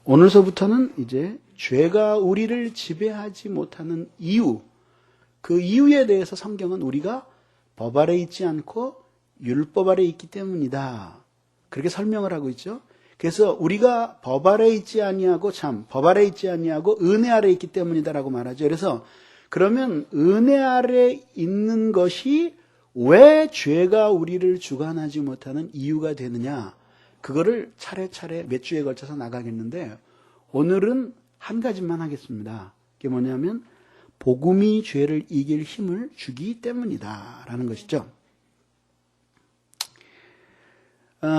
오늘서부터는 이제 죄가 우리를 지배하지 못하는 이유, 그 이유에 대해서 성경은 우리가 법 아래 있지 않고 율법 아래 있기 때문이다. 그렇게 설명을 하고 있죠. 그래서 우리가 법 아래 있지 아니하고 법 아래 있지 아니하고 은혜 아래 있기 때문이다라고 말하죠. 그래서 그러면 은혜 아래 있는 것이 왜 죄가 우리를 주관하지 못하는 이유가 되느냐? 그거를 차례차례 몇 주에 걸쳐서 나가겠는데 오늘은 한 가지만 하겠습니다. 그게 뭐냐면 복음이 죄를 이길 힘을 주기 때문이다 라는 것이죠.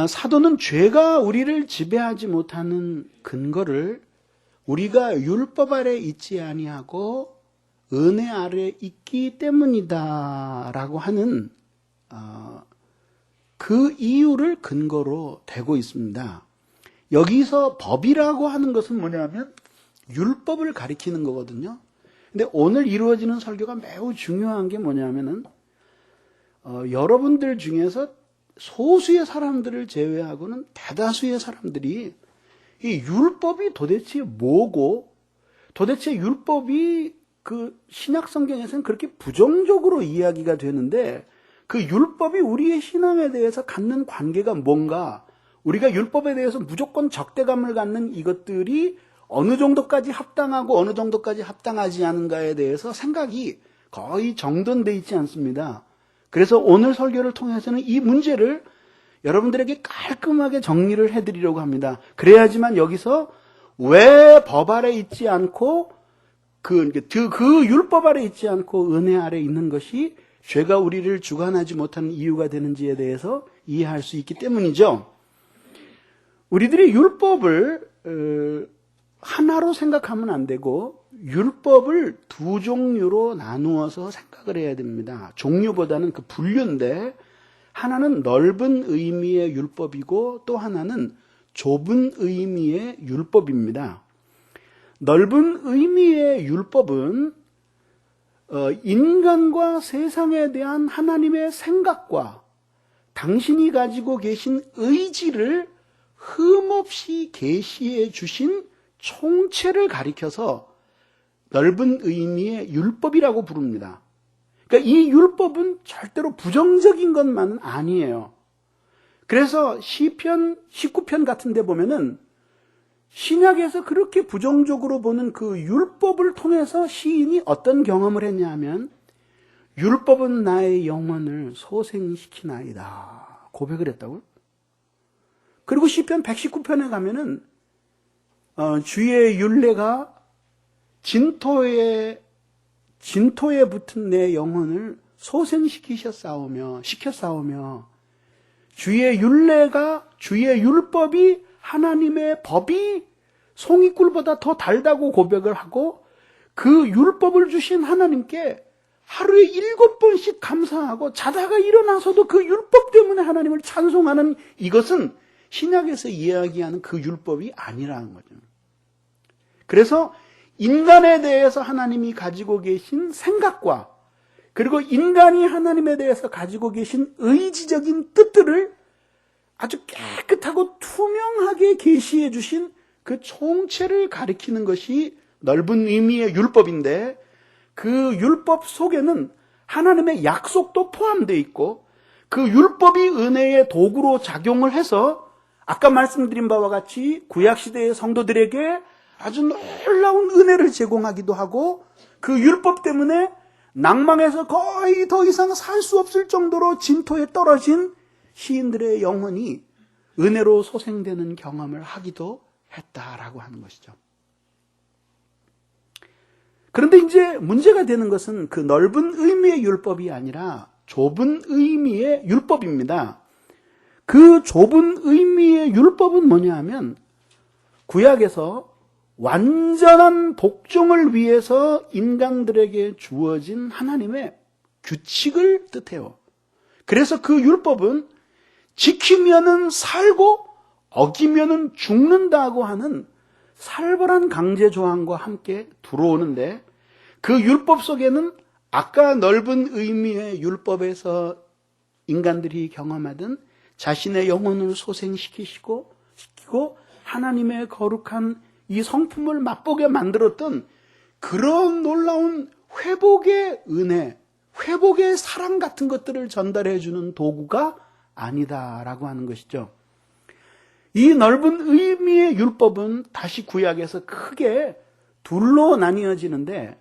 사도는 죄가 우리를 지배하지 못하는 근거를 우리가 율법 아래 있지 아니하고 은혜 아래 있기 때문이다 라고 하는 그 이유를 근거로 대고 있습니다. 여기서 법이라고 하는 것은 뭐냐면 율법을 가리키는 거거든요. 근데 오늘 이루어지는 설교가 매우 중요한 게 뭐냐면은 여러분들 중에서 소수의 사람들을 제외하고는 대다수의 사람들이 이 율법이 도대체 뭐고 도대체 율법이 그 신약 성경에서는 그렇게 부정적으로 이야기가 되는데 그 율법이 우리의 신앙에 대해서 갖는 관계가 뭔가, 우리가 율법에 대해서 무조건 적대감을 갖는 이것들이 어느 정도까지 합당하고 어느 정도까지 합당하지 않은가에 대해서 생각이 거의 정돈되어 있지 않습니다. 그래서 오늘 설교를 통해서는 이 문제를 여러분들에게 깔끔하게 정리를 해드리려고 합니다. 그래야지만 여기서 왜 법 아래 있지 않고 그 율법 아래 있지 않고 은혜 아래 있는 것이 죄가 우리를 주관하지 못하는 이유가 되는지에 대해서 이해할 수 있기 때문이죠. 우리들이 율법을 하나로 생각하면 안 되고 율법을 두 종류로 나누어서 생각을 해야 됩니다. 종류보다는 그 분류인데 하나는 넓은 의미의 율법이고 또 하나는 좁은 의미의 율법입니다. 넓은 의미의 율법은 인간과 세상에 대한 하나님의 생각과 당신이 가지고 계신 의지를 흠없이 계시해 주신 총체를 가리켜서 넓은 의미의 율법이라고 부릅니다. 그러니까 이 율법은 절대로 부정적인 것만은 아니에요. 그래서 시편 19편 같은 데 보면은 신약에서 그렇게 부정적으로 보는 그 율법을 통해서 시인이 어떤 경험을 했냐 하면 율법은 나의 영혼을 소생시키나이다 고백을 했다고요. 그리고 시편 119편에 가면은 주의 율례가 진토에 붙은 내 영혼을 소생시키셨사오며 주의 율법이 하나님의 법이 송이꿀보다 더 달다고 고백을 하고 그 율법을 주신 하나님께 하루에 7번씩 감사하고 자다가 일어나서도 그 율법 때문에 하나님을 찬송하는 이것은 신약에서 이야기하는 그 율법이 아니라는 거죠. 그래서 인간에 대해서 하나님이 가지고 계신 생각과 그리고 인간이 하나님에 대해서 가지고 계신 의지적인 뜻들을 아주 깨끗하고 투명하게 계시해 주신 그 총체를 가리키는 것이 넓은 의미의 율법인데 그 율법 속에는 하나님의 약속도 포함되어 있고 그 율법이 은혜의 도구로 작용을 해서 아까 말씀드린 바와 같이 구약시대의 성도들에게 아주 놀라운 은혜를 제공하기도 하고 그 율법 때문에 낭망해서 거의 더 이상 살 수 없을 정도로 진토에 떨어진 시인들의 영혼이 은혜로 소생되는 경험을 하기도 했다라고 하는 것이죠. 그런데 이제 문제가 되는 것은 그 넓은 의미의 율법이 아니라 좁은 의미의 율법입니다. 그 좁은 의미의 율법은 뭐냐 하면 구약에서 완전한 복종을 위해서 인간들에게 주어진 하나님의 규칙을 뜻해요. 그래서 그 율법은 지키면은 살고 어기면은 죽는다고 하는 살벌한 강제 조항과 함께 들어오는데 그 율법 속에는 아까 넓은 의미의 율법에서 인간들이 경험하던 자신의 영혼을 소생시키시고 지키고 하나님의 거룩한 이 성품을 맛보게 만들었던 그런 놀라운 회복의 은혜, 회복의 사랑 같은 것들을 전달해 주는 도구가 아니다라고 하는 것이죠. 이 넓은 의미의 율법은 다시 구약에서 크게 둘로 나뉘어지는데,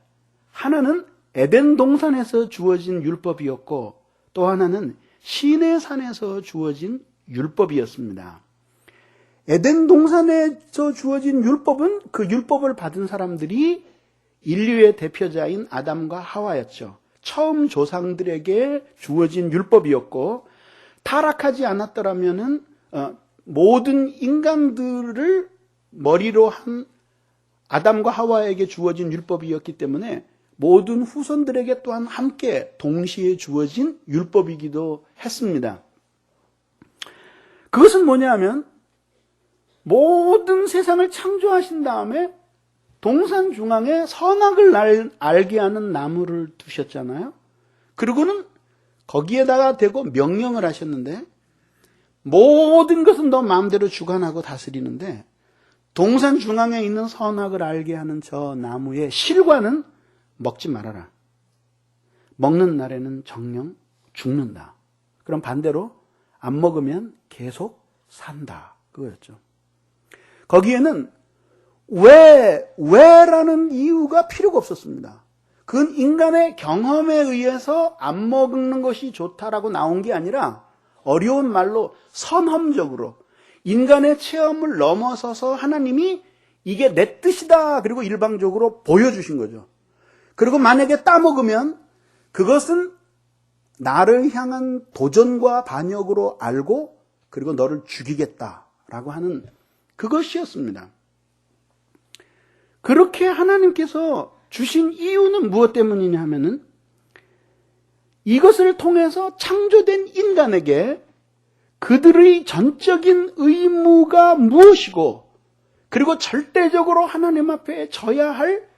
하나는 에덴 동산에서 주어진 율법이었고 또 하나는 시내산에서 주어진 율법이었습니다. 에덴 동산에서 주어진 율법은 그 율법을 받은 사람들이 인류의 대표자인 아담과 하와였죠. 처음 조상들에게 주어진 율법이었고, 타락하지 않았더라면은 모든 인간들을 머리로 한 아담과 하와에게 주어진 율법이었기 때문에 모든 후손들에게 또한 함께 동시에 주어진 율법이기도 했습니다. 그것은 뭐냐면 모든 세상을 창조하신 다음에 동산 중앙에 선악을 알게 하는 나무를 두셨잖아요. 그리고는 거기에다가 대고 명령을 하셨는데, 모든 것은 너 마음대로 주관하고 다스리는데 동산 중앙에 있는 선악을 알게 하는 저 나무의 실과는 먹지 말아라. 먹는 날에는 정녕 죽는다. 그럼 반대로 안 먹으면 계속 산다. 그거였죠. 거기에는 왜라는 이유가 필요가 없었습니다. 그건 인간의 경험에 의해서 안 먹는 것이 좋다라고 나온 게 아니라 어려운 말로 선험적으로 인간의 체험을 넘어서서 하나님이 이게 내 뜻이다 그리고 일방적으로 보여주신 거죠. 그리고 만약에 따먹으면 그것은 나를 향한 도전과 반역으로 알고 그리고 너를 죽이겠다라고 하는 그것이었습니다. 그렇게 하나님께서 주신 이유는 무엇 때문이냐 하면은 이것을 통해서 창조된 인간에게 그들의 전적인 의무가 무엇이고 그리고 절대적으로 하나님 앞에 져야 할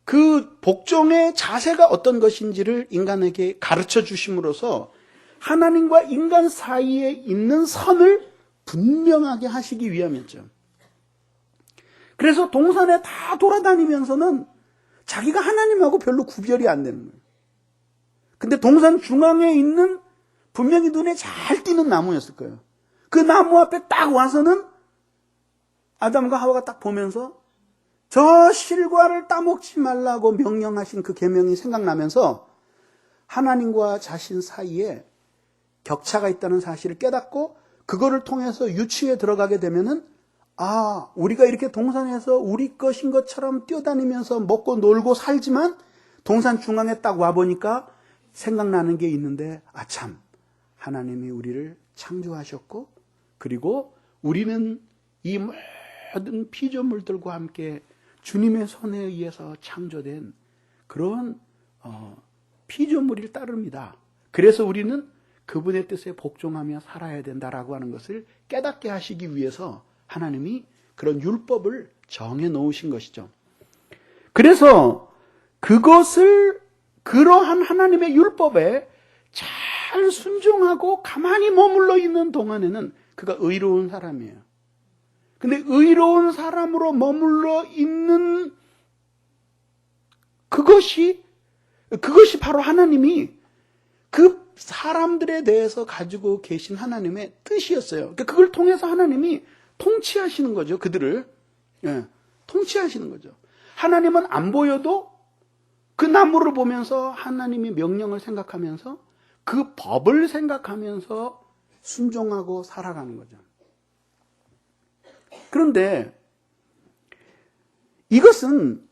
그 복종의 자세가 어떤 것인지를 인간에게 가르쳐 주심으로써 하나님과 인간 사이에 있는 선을 분명하게 하시기 위함이었죠. 그래서 동산에 다 돌아다니면서는 자기가 하나님하고 별로 구별이 안 되는 거예요. 근데 동산 중앙에 있는 분명히 눈에 잘 띄는 나무였을 거예요. 그 나무 앞에 딱 와서는 아담과 하와가 딱 보면서 저 실과를 따먹지 말라고 명령하신 그 계명이 생각나면서 하나님과 자신 사이에 격차가 있다는 사실을 깨닫고 그거를 통해서 유치에 들어가게 되면은 우리가 이렇게 동산에서 우리 것인 것처럼 뛰어다니면서 먹고 놀고 살지만 동산 중앙에 딱 와보니까 생각나는 게 있는데 참 하나님이 우리를 창조하셨고 그리고 우리는 이 모든 피조물들과 함께 주님의 손에 의해서 창조된 그런 피조물일 따릅니다. 그래서 우리는 그분의 뜻에 복종하며 살아야 된다라고 하는 것을 깨닫게 하시기 위해서 하나님이 그런 율법을 정해 놓으신 것이죠. 그래서 그것을 그러한 하나님의 율법에 잘 순종하고 가만히 머물러 있는 동안에는 그가 의로운 사람이에요. 근데 의로운 사람으로 머물러 있는 그것이 바로 하나님이 그 사람들에 대해서 가지고 계신 하나님의 뜻이었어요. 그러니까 그걸 통해서 하나님이 통치하시는 거죠. 그들을 통치하시는 거죠. 하나님은 안 보여도 그 나무를 보면서 하나님의 명령을 생각하면서 그 법을 생각하면서 순종하고 살아가는 거죠. 그런데 이것은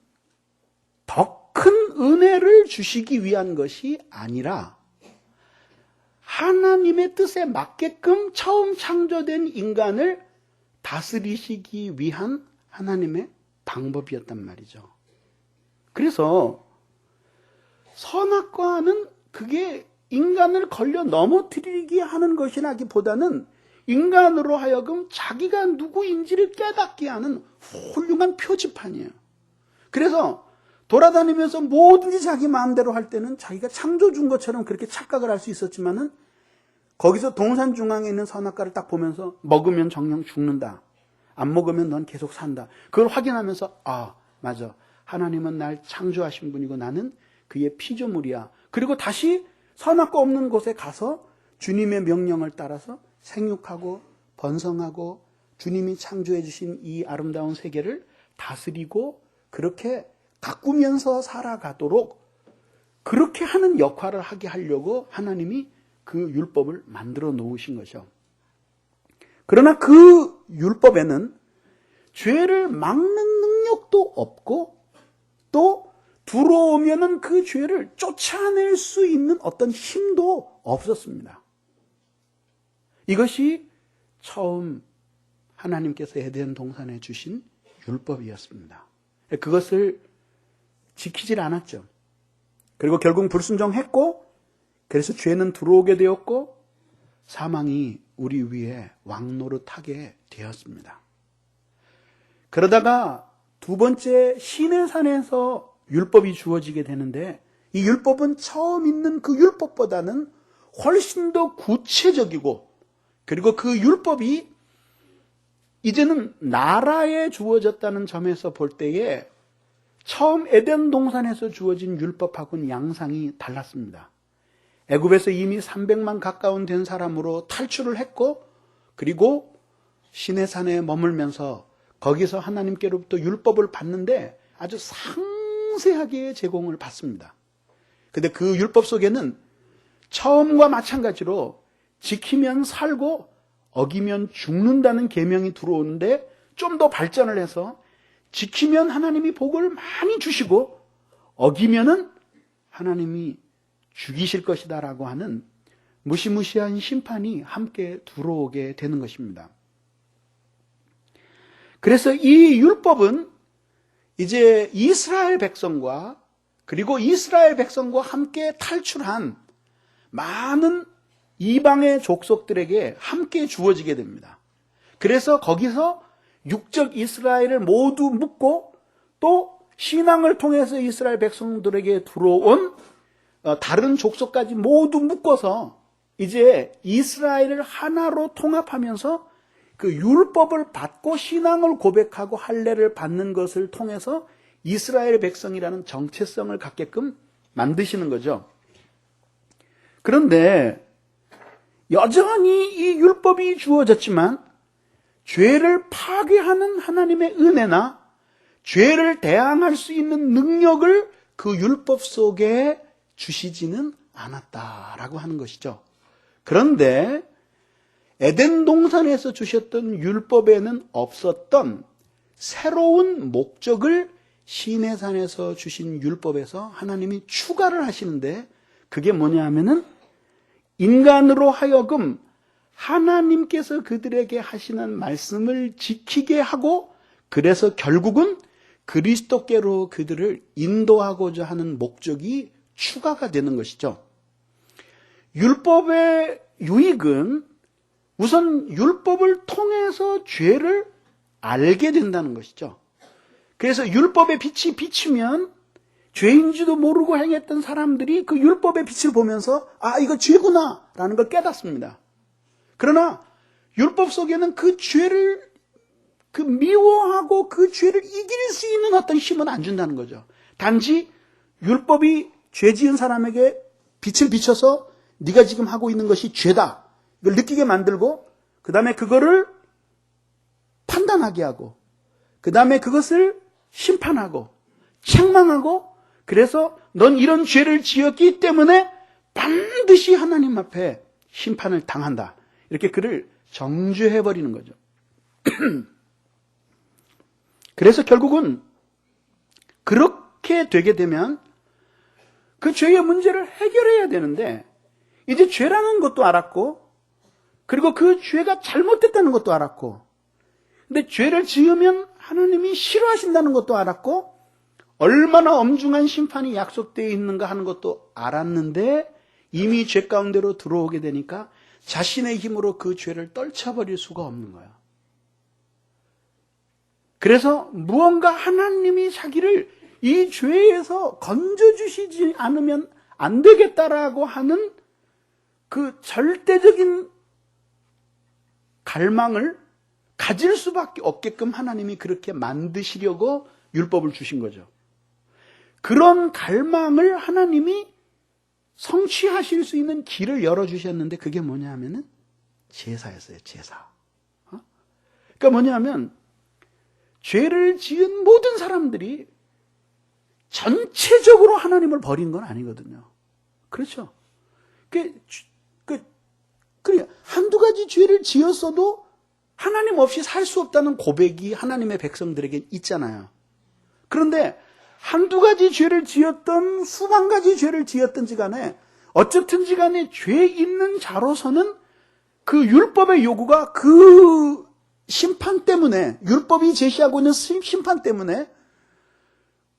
더 큰 은혜를 주시기 위한 것이 아니라 하나님의 뜻에 맞게끔 처음 창조된 인간을 다스리시기 위한 하나님의 방법이었단 말이죠. 그래서 선악과는 그게 인간을 걸려 넘어뜨리게 하는 것이라기보다는 인간으로 하여금 자기가 누구인지를 깨닫게 하는 훌륭한 표지판이에요. 그래서 돌아다니면서 뭐든지 자기 마음대로 할 때는 자기가 창조준 것처럼 그렇게 착각을 할 수 있었지만은 거기서 동산 중앙에 있는 선악과를 딱 보면서 먹으면 정녕 죽는다. 안 먹으면 넌 계속 산다. 그걸 확인하면서 아, 맞아. 하나님은 날 창조하신 분이고 나는 그의 피조물이야. 그리고 다시 선악과 없는 곳에 가서 주님의 명령을 따라서 생육하고 번성하고 주님이 창조해 주신 이 아름다운 세계를 다스리고 그렇게 가꾸면서 살아가도록 그렇게 하는 역할을 하게 하려고 하나님이 그 율법을 만들어 놓으신 거죠. 그러나 그 율법에는 죄를 막는 능력도 없고 또 들어오면은 그 죄를 쫓아낼 수 있는 어떤 힘도 없었습니다. 이것이 처음 하나님께서 에덴 동산에 주신 율법이었습니다. 그것을 지키질 않았죠. 그리고 결국 불순종했고 그래서 죄는 들어오게 되었고 사망이 우리 위에 왕노릇하게 되었습니다. 그러다가 두 번째 시내산에서 율법이 주어지게 되는데 이 율법은 처음 있는 그 율법보다는 훨씬 더 구체적이고 그리고 그 율법이 이제는 나라에 주어졌다는 점에서 볼 때에 처음 에덴 동산에서 주어진 율법하고는 양상이 달랐습니다. 애굽에서 이미 300만 가까운 된 사람으로 탈출을 했고 그리고 시내산에 머물면서 거기서 하나님께로부터 율법을 받는데 아주 상세하게 제공을 받습니다. 근데 그 율법 속에는 처음과 마찬가지로 지키면 살고 어기면 죽는다는 계명이 들어오는데 좀 더 발전을 해서 지키면 하나님이 복을 많이 주시고 어기면은 하나님이 죽이실 것이다라고 하는 무시무시한 심판이 함께 들어오게 되는 것입니다. 그래서 이 율법은 이제 이스라엘 백성과 그리고 이스라엘 백성과 함께 탈출한 많은 이방의 족속들에게 함께 주어지게 됩니다. 그래서 거기서 육적 이스라엘을 모두 묶고 또 신앙을 통해서 이스라엘 백성들에게 들어온 다른 족속까지 모두 묶어서 이제 이스라엘을 하나로 통합하면서 그 율법을 받고 신앙을 고백하고 할례를 받는 것을 통해서 이스라엘 백성이라는 정체성을 갖게끔 만드시는 거죠. 그런데 여전히 이 율법이 주어졌지만 죄를 파괴하는 하나님의 은혜나 죄를 대항할 수 있는 능력을 그 율법 속에 주시지는 않았다라고 하는 것이죠. 그런데 에덴 동산에서 주셨던 율법에는 없었던 새로운 목적을 시내산에서 주신 율법에서 하나님이 추가를 하시는데 그게 뭐냐 하면은 인간으로 하여금 하나님께서 그들에게 하시는 말씀을 지키게 하고 그래서 결국은 그리스도께로 그들을 인도하고자 하는 목적이 추가가 되는 것이죠. 율법의 유익은 우선 율법을 통해서 죄를 알게 된다는 것이죠. 그래서 율법의 빛이 비치면 죄인지도 모르고 행했던 사람들이 그 율법의 빛을 보면서 아, 이거 죄구나 라는 걸 깨닫습니다. 그러나 율법 속에는 그 죄를 미워하고 그 죄를 이길 수 있는 어떤 힘은 안 준다는 거죠. 단지 율법이 죄 지은 사람에게 빛을 비춰서 네가 지금 하고 있는 것이 죄다 이걸 느끼게 만들고 그 다음에 그거를 판단하게 하고 그 다음에 그것을 심판하고 책망하고 그래서 넌 이런 죄를 지었기 때문에 반드시 하나님 앞에 심판을 당한다. 이렇게 그를 정죄해버리는 거죠. 그래서 결국은 그렇게 되게 되면 그 죄의 문제를 해결해야 되는데 이제 죄라는 것도 알았고 그리고 그 죄가 잘못됐다는 것도 알았고 근데 죄를 지으면 하나님이 싫어하신다는 것도 알았고 얼마나 엄중한 심판이 약속되어 있는가 하는 것도 알았는데 이미 죄 가운데로 들어오게 되니까 자신의 힘으로 그 죄를 떨쳐버릴 수가 없는 거야. 그래서 무언가 하나님이 자기를 이 죄에서 건져주시지 않으면 안 되겠다라고 하는 그 절대적인 갈망을 가질 수밖에 없게끔 하나님이 그렇게 만드시려고 율법을 주신 거죠. 그런 갈망을 하나님이 성취하실 수 있는 길을 열어주셨는데 그게 뭐냐 하면은 제사였어요. 제사. 그러니까 뭐냐 하면 죄를 지은 모든 사람들이 전체적으로 하나님을 버린 건 아니거든요. 그렇죠? 그래 한두 가지 죄를 지었어도 하나님 없이 살 수 없다는 고백이 하나님의 백성들에게 있잖아요. 그런데 한두 가지 죄를 지었던 수만 가지 죄를 지었든지 간에 어쨌든지 간에 죄 있는 자로서는 그 율법의 요구가 그 심판 때문에, 율법이 제시하고 있는 심판 때문에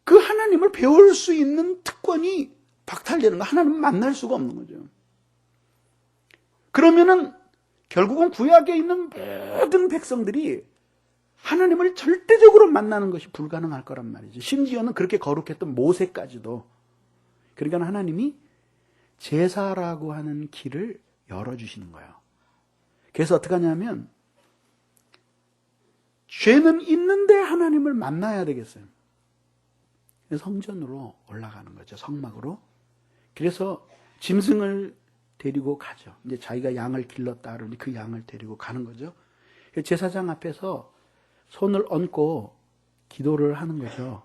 그 하나님을 배울 수 있는 특권이 박탈되는 거, 하나님을 만날 수가 없는 거죠. 그러면은 결국은 구약에 있는 모든 백성들이 하나님을 절대적으로 만나는 것이 불가능할 거란 말이죠. 심지어는 그렇게 거룩했던 모세까지도. 그러니까 하나님이 제사라고 하는 길을 열어주시는 거예요. 그래서 어떻게 하냐면 죄는 있는데 하나님을 만나야 되겠어요. 성전으로 올라가는 거죠. 성막으로. 그래서 짐승을 데리고 가죠. 이제 자기가 양을 길렀다 그러니 그 양을 데리고 가는 거죠. 제사장 앞에서 손을 얹고 기도를 하는 거죠.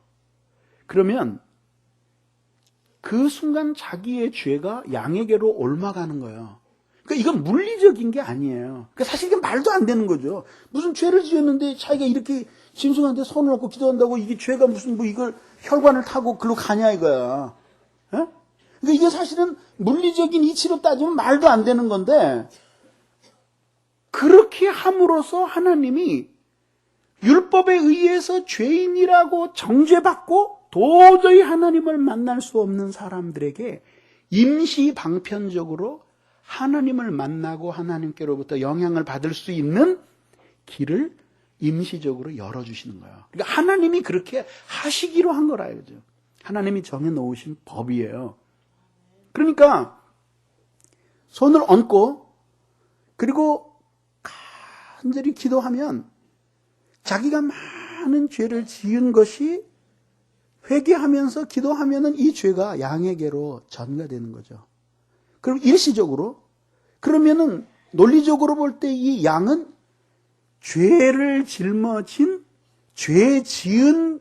그러면 그 순간 자기의 죄가 양에게로 옮아가는 거예요. 그러니까 이건 물리적인 게 아니에요. 그러니까 사실 이게 말도 안 되는 거죠. 무슨 죄를 지었는데 자기가 이렇게 짐승한테 손을 얹고 기도한다고 이게 죄가 무슨 뭐 이걸 혈관을 타고 글로 가냐 이거야. 에? 그러니까 이게 사실은 물리적인 이치로 따지면 말도 안 되는 건데 그렇게 함으로써 하나님이 율법에 의해서 죄인이라고 정죄받고 도저히 하나님을 만날 수 없는 사람들에게 임시 방편적으로 하나님을 만나고 하나님께로부터 영향을 받을 수 있는 길을 임시적으로 열어주시는 거예요. 그러니까 하나님이 그렇게 하시기로 한 거라 이거죠. 하나님이 정해놓으신 법이에요. 그러니까 손을 얹고 그리고 간절히 기도하면 자기가 많은 죄를 지은 것이 회개하면서 기도하면은 이 죄가 양에게로 전가되는 거죠. 그럼 일시적으로 그러면은 논리적으로 볼 때 이 양은 죄를 짊어진 죄 지은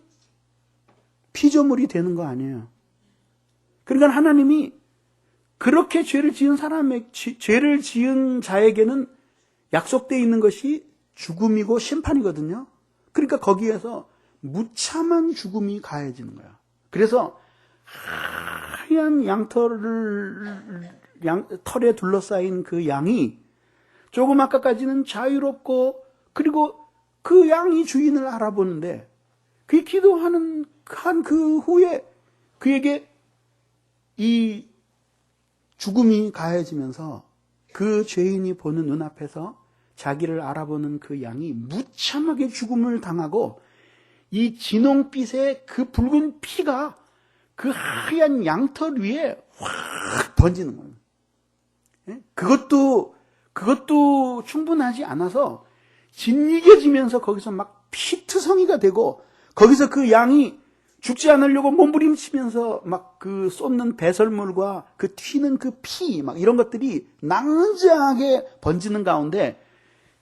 피조물이 되는 거 아니에요. 그러니까 하나님이 그렇게 죄를 지은 죄를 지은 자에게는 약속되어 있는 것이 죽음이고 심판이거든요. 그러니까 거기에서 무참한 죽음이 가해지는 거야. 그래서 하얀 털에 둘러싸인 그 양이 조금 아까까지는 자유롭고 그리고 그 양이 주인을 알아보는데 그 기도하는 한 그 후에 그에게 이 죽음이 가해지면서 그 죄인이 보는 눈앞에서 자기를 알아보는 그 양이 무참하게 죽음을 당하고 이 진홍빛의 그 붉은 피가 그 하얀 양털 위에 확 번지는 거예요. 그것도 충분하지 않아서 짓이겨지면서 거기서 막 피투성이가 되고 거기서 그 양이 죽지 않으려고 몸부림치면서 막 그 쏟는 배설물과 그 튀는 그 피 막 이런 것들이 낭자하게 번지는 가운데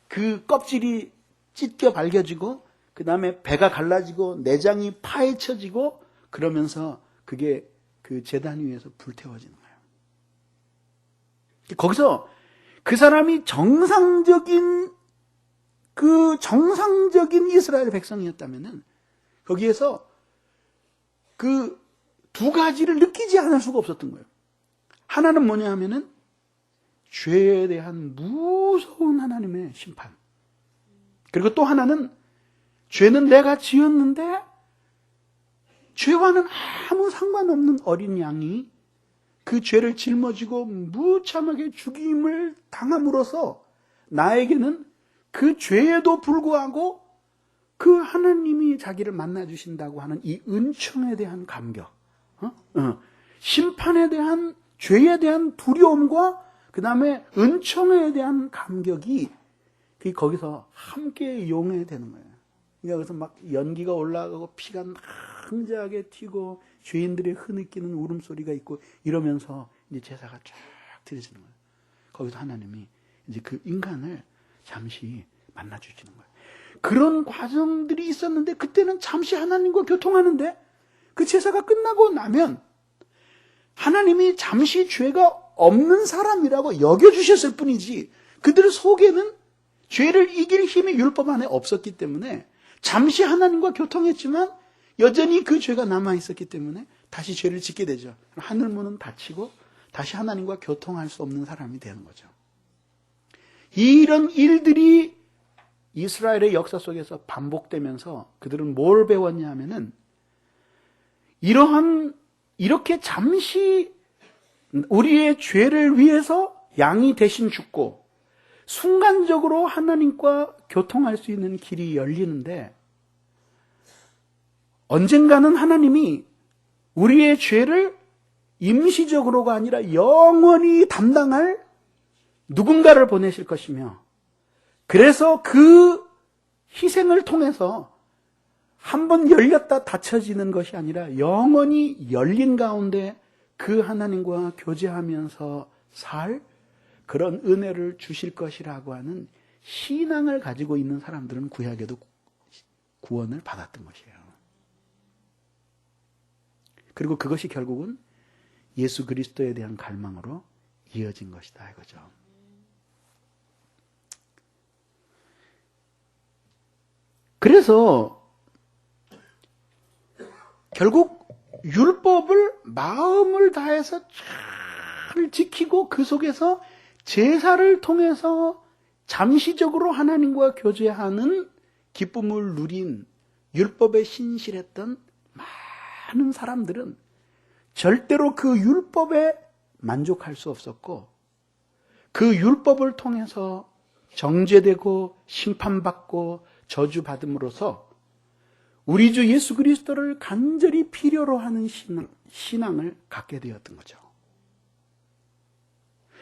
그 껍질이 찢겨 발겨지고 그 다음에 배가 갈라지고 내장이 파헤쳐지고 그러면서 그게 그 제단 위에서 불태워지는 거예요. 거기서 그 사람이 정상적인 이스라엘 백성이었다면은 거기에서 그 두 가지를 느끼지 않을 수가 없었던 거예요. 하나는 뭐냐 하면은 죄에 대한 무서운 하나님의 심판. 그리고 또 하나는 죄는 내가 지었는데 죄와는 아무 상관없는 어린 양이 그 죄를 짊어지고 무참하게 죽임을 당함으로써 나에게는 그 죄에도 불구하고 그 하나님이 자기를 만나주신다고 하는 이 은총에 대한 감격, 심판에 대한, 죄에 대한 두려움과 그 다음에 은총에 대한 감격이 거기서 함께 용해되는 거예요. 그러니까 그래서 막 연기가 올라가고 피가 낭자하게 튀고 죄인들의 흐느끼는 울음소리가 있고 이러면서 이제 제사가 쫙 드려지는 거예요. 거기서 하나님이 이제 그 인간을 잠시 만나주시는 거예요. 그런 과정들이 있었는데 그때는 잠시 하나님과 교통하는데 그 제사가 끝나고 나면 하나님이 잠시 죄가 없는 사람이라고 여겨주셨을 뿐이지 그들 속에는 죄를 이길 힘이 율법 안에 없었기 때문에 잠시 하나님과 교통했지만 여전히 그 죄가 남아있었기 때문에 다시 죄를 짓게 되죠. 하늘문은 닫히고 다시 하나님과 교통할 수 없는 사람이 되는 거죠. 이런 일들이 이스라엘의 역사 속에서 반복되면서 그들은 뭘 배웠냐 하면은 이렇게 잠시 우리의 죄를 위해서 양이 대신 죽고 순간적으로 하나님과 교통할 수 있는 길이 열리는데 언젠가는 하나님이 우리의 죄를 임시적으로가 아니라 영원히 담당할 누군가를 보내실 것이며 그래서 그 희생을 통해서 한번 열렸다 닫혀지는 것이 아니라 영원히 열린 가운데 그 하나님과 교제하면서 살 그런 은혜를 주실 것이라고 하는 신앙을 가지고 있는 사람들은 구약에도 구원을 받았던 것이에요. 그리고 그것이 결국은 예수 그리스도에 대한 갈망으로 이어진 것이다 이거죠. 그래서 결국 율법을 마음을 다해서 잘 지키고 그 속에서 제사를 통해서 잠시적으로 하나님과 교제하는 기쁨을 누린 율법에 신실했던 많은 사람들은 절대로 그 율법에 만족할 수 없었고 그 율법을 통해서 정죄되고 심판받고 저주받음으로써 우리 주 예수 그리스도를 간절히 필요로 하는 신앙을 갖게 되었던 거죠.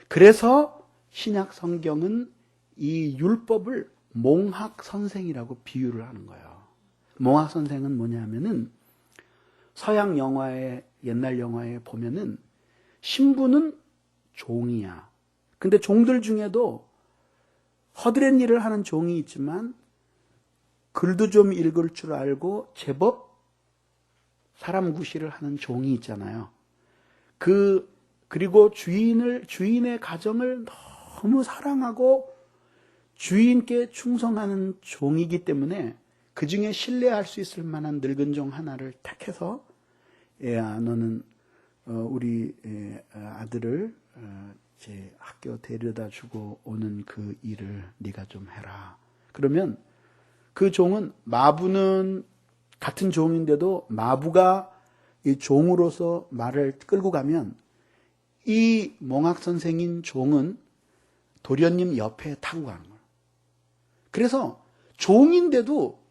그래서 신약 성경은 이 율법을 몽학 선생이라고 비유를 하는 거예요. 몽학 선생은 뭐냐면은 서양 영화에 옛날 영화에 보면은 신부는 종이야. 근데 종들 중에도 허드렛 일을 하는 종이 있지만 글도 좀 읽을 줄 알고 제법 사람 구실을 하는 종이 있잖아요. 그리고 주인의 가정을 너무 사랑하고 주인께 충성하는 종이기 때문에 그 중에 신뢰할 수 있을 만한 늙은 종 하나를 택해서 얘야 너는 우리 아들을 제 학교 데려다 주고 오는 그 일을 네가 좀 해라. 그러면 그 종은 마부는 같은 종인데도 마부가 이 종으로서 말을 끌고 가면 이 몽학 선생인 종은 도련님 옆에 타고 가는 거예요. 그래서 종인데도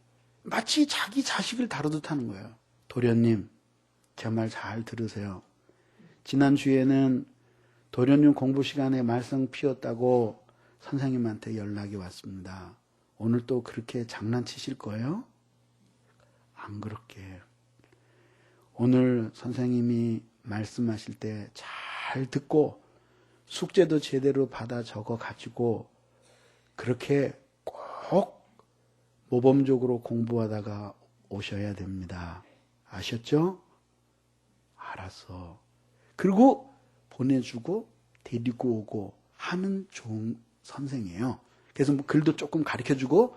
마치 자기 자식을 다루듯 하는 거예요. 도련님, 제 말 잘 들으세요. 지난주에는 도련님 공부 시간에 말썽 피웠다고 선생님한테 연락이 왔습니다. 오늘 또 그렇게 장난치실 거예요? 안 그렇게. 오늘 선생님이 말씀하실 때 잘 듣고 숙제도 제대로 받아 적어 가지고 그렇게 꼭 모범적으로 공부하다가 오셔야 됩니다. 아셨죠? 알았어. 그리고 보내주고 데리고 오고 하는 종 선생이에요. 그래서 뭐 글도 조금 가르쳐주고.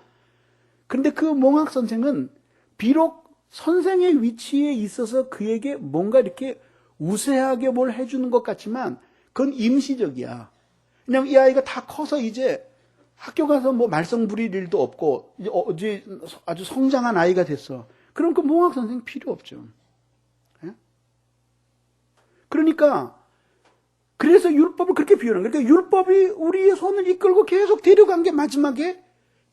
그런데 그 몽학 선생은 비록 선생의 위치에 있어서 그에게 뭔가 이렇게 우세하게 뭘 해주는 것 같지만 그건 임시적이야. 그냥 이 아이가 다 커서 이제 학교 가서 뭐 말썽 부릴 일도 없고 이제 아주 성장한 아이가 됐어. 그럼 그 몽학 선생 필요 없죠. 예? 그러니까 그래서 율법을 그렇게 비유하는 거예요. 그러니까 율법이 우리의 손을 이끌고 계속 데려간 게 마지막에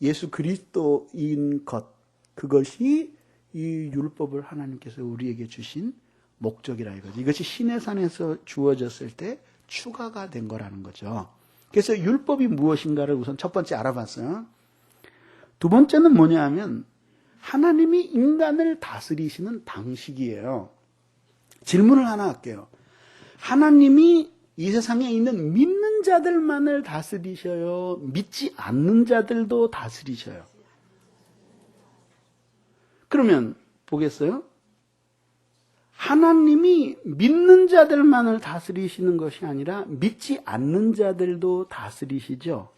예수 그리스도인 것. 그것이 이 율법을 하나님께서 우리에게 주신 목적이라 이거죠. 이것이 시내산에서 주어졌을 때 추가가 된 거라는 거죠. 그래서 율법이 무엇인가를 우선 첫 번째 알아봤어요. 두 번째는 뭐냐 하면 하나님이 인간을 다스리시는 방식이에요. 질문을 하나 할게요. 하나님이 이 세상에 있는 믿는 자들만을 다스리셔요? 믿지 않는 자들도 다스리셔요? 그러면 보겠어요? 하나님이 믿는 자들만을 다스리시는 것이 아니라 믿지 않는 자들도 다스리시죠?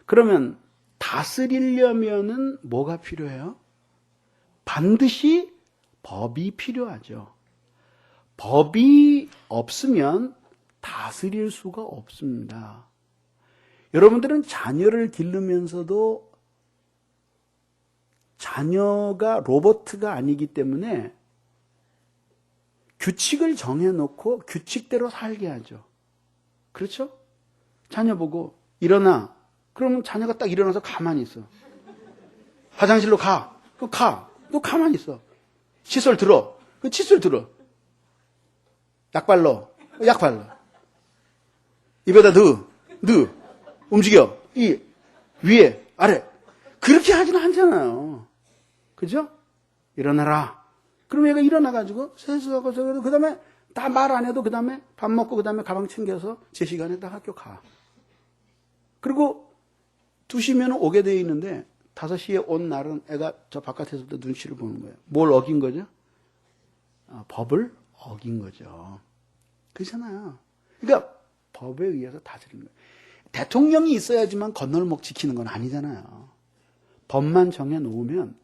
그러면 다스리려면은 뭐가 필요해요? 반드시 법이 필요하죠. 법이 없으면 다스릴 수가 없습니다. 여러분들은 자녀를 기르면서도 자녀가 로봇가 아니기 때문에 규칙을 정해놓고 규칙대로 살게 하죠. 그렇죠? 자녀 보고 일어나. 그러면 자녀가 딱 일어나서 가만히 있어. 화장실로 가. 그럼 가. 너 가만히 있어. 칫솔 들어. 그 칫솔 들어. 약 발라. 약 발라. 입에다 넣어. 움직여. 이 위에 아래. 그렇게 하지는 않잖아요. 그죠? 일어나라. 그럼 얘가 일어나가지고 세수하고 그 다음에 다 말 안 해도 그 다음에 밥 먹고 그 다음에 가방 챙겨서 제 시간에 딱 학교 가. 그리고 2시면 오게 되어 있는데 5시에 온 날은 애가 저 바깥에서부터 눈치를 보는 거예요. 뭘 어긴 거죠? 법을 어긴 거죠. 그렇잖아요. 그러니까 법에 의해서 다스리는 거예요. 대통령이 있어야지만 건널목 지키는 건 아니잖아요. 법만 정해놓으면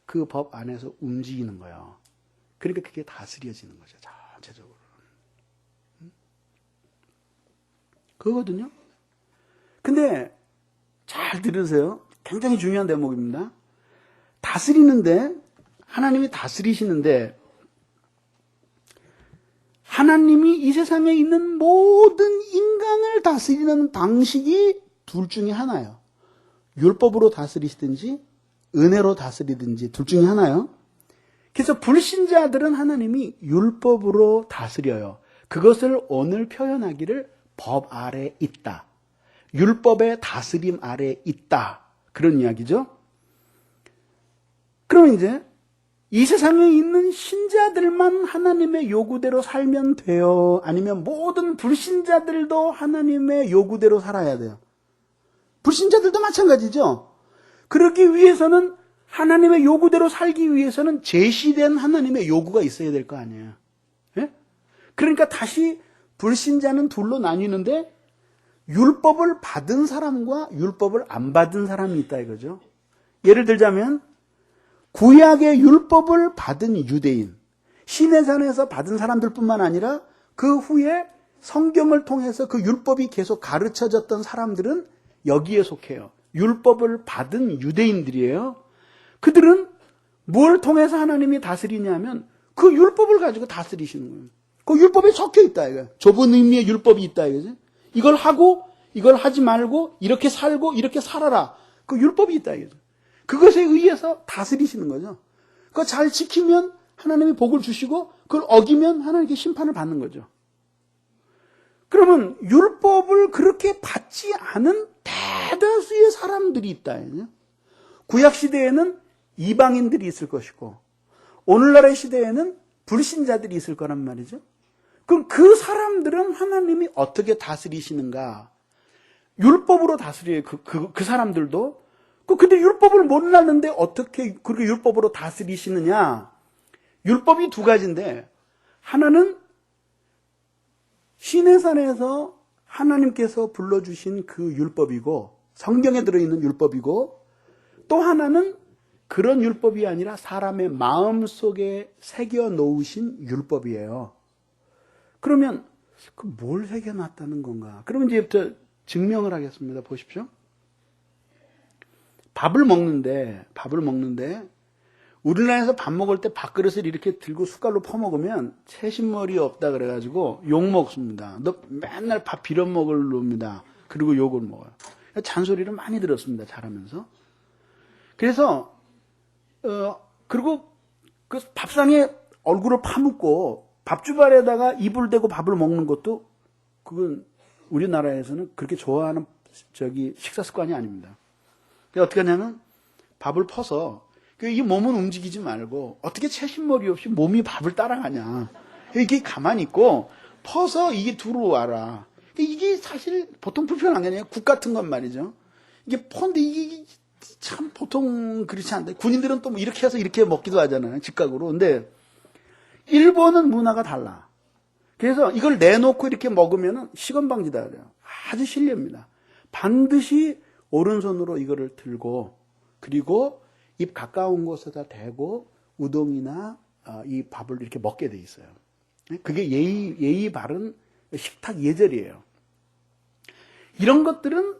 그 법 안에서 움직이는 거예요. 그러니까 그게 다스려지는 거죠. 전체적으로. 그거거든요. 근데 잘 들으세요. 굉장히 중요한 대목입니다. 다스리는데, 하나님이 다스리시는데, 하나님이 이 세상에 있는 모든 인간을 다스리는 방식이 둘 중에 하나예요. 율법으로 다스리시든지 은혜로 다스리든지 둘 중에 하나예요. 그래서 불신자들은 하나님이 율법으로 다스려요. 그것을 오늘 표현하기를 법 아래 있다. 율법의 다스림 아래 있다. 그런 이야기죠. 그럼 이제 이 세상에 있는 신자들만 하나님의 요구대로 살면 돼요? 아니면 모든 불신자들도 하나님의 요구대로 살아야 돼요? 불신자들도 마찬가지죠. 그러기 위해서는 하나님의 요구대로 살기 위해서는 제시된 하나님의 요구가 있어야 될 거 아니에요. 예? 그러니까 다시 불신자는 둘로 나뉘는데 율법을 받은 사람과 율법을 안 받은 사람이 있다 이거죠. 예를 들자면 구약의 율법을 받은 유대인, 시내산에서 받은 사람들뿐만 아니라 그 후에 성경을 통해서 그 율법이 계속 가르쳐졌던 사람들은 여기에 속해요. 율법을 받은 유대인들이에요. 그들은 뭘 통해서 하나님이 다스리냐면 그 율법을 가지고 다스리시는 거예요. 그 율법에 적혀 있다 이거예요. 좁은 의미의 율법이 있다 이거죠. 이걸 하고 이걸 하지 말고 이렇게 살고 이렇게 살아라. 그 율법이 있다 이거죠. 그것에 의해서 다스리시는 거죠. 그거 잘 지키면 하나님이 복을 주시고 그걸 어기면 하나님께 심판을 받는 거죠. 그러면 율법을 그렇게 받지 않은 대다수의 사람들이 있다. 구약 시대에는 이방인들이 있을 것이고 오늘날의 시대에는 불신자들이 있을 거란 말이죠. 그럼 그 사람들은 하나님이 어떻게 다스리시는가? 율법으로 다스려요. 그 사람들도. 근데 율법을 몰랐는데 어떻게 그렇게 율법으로 다스리시느냐? 율법이 두 가지인데 하나는 시내산에서 하나님께서 불러주신 그 율법이고 성경에 들어있는 율법이고 또 하나는 그런 율법이 아니라 사람의 마음속에 새겨놓으신 율법이에요. 그러면 뭘 새겨놨다는 건가? 그러면 이제부터 증명을 하겠습니다. 보십시오. 밥을 먹는데 우리나라에서 밥 먹을 때 밥그릇을 이렇게 들고 숟갈로 퍼먹으면 채신머리 없다 그래가지고 욕 먹습니다. 너 맨날 밥 빌어먹을 놈이다. 그리고 욕을 먹어요. 잔소리를 많이 들었습니다. 자라면서. 그래서 그리고 그 밥상에 얼굴을 파묻고 밥주발에다가 이불 대고 밥을 먹는 것도 그건 우리나라에서는 그렇게 좋아하는 식사 습관이 아닙니다. 어떻게 하냐면 밥을 퍼서 이 몸은 움직이지 말고 어떻게 채신머리 없이 몸이 밥을 따라가냐. 이게 가만히 있고 퍼서 이게 들어와라. 이게 사실 보통 불편한 게 아니에요. 국 같은 건 말이죠. 이게 퍼는데 이게 참 보통 그렇지 않다. 군인들은 또 뭐 이렇게 해서 이렇게 먹기도 하잖아요. 직각으로. 근데 일본은 문화가 달라. 그래서 이걸 내놓고 이렇게 먹으면 식은방지다 그래요. 아주 실례입니다. 반드시 오른손으로 이거를 들고 그리고 입 가까운 곳에다 대고 우동이나 이 밥을 이렇게 먹게 돼 있어요. 그게 예의 바른 식탁 예절이에요. 이런 것들은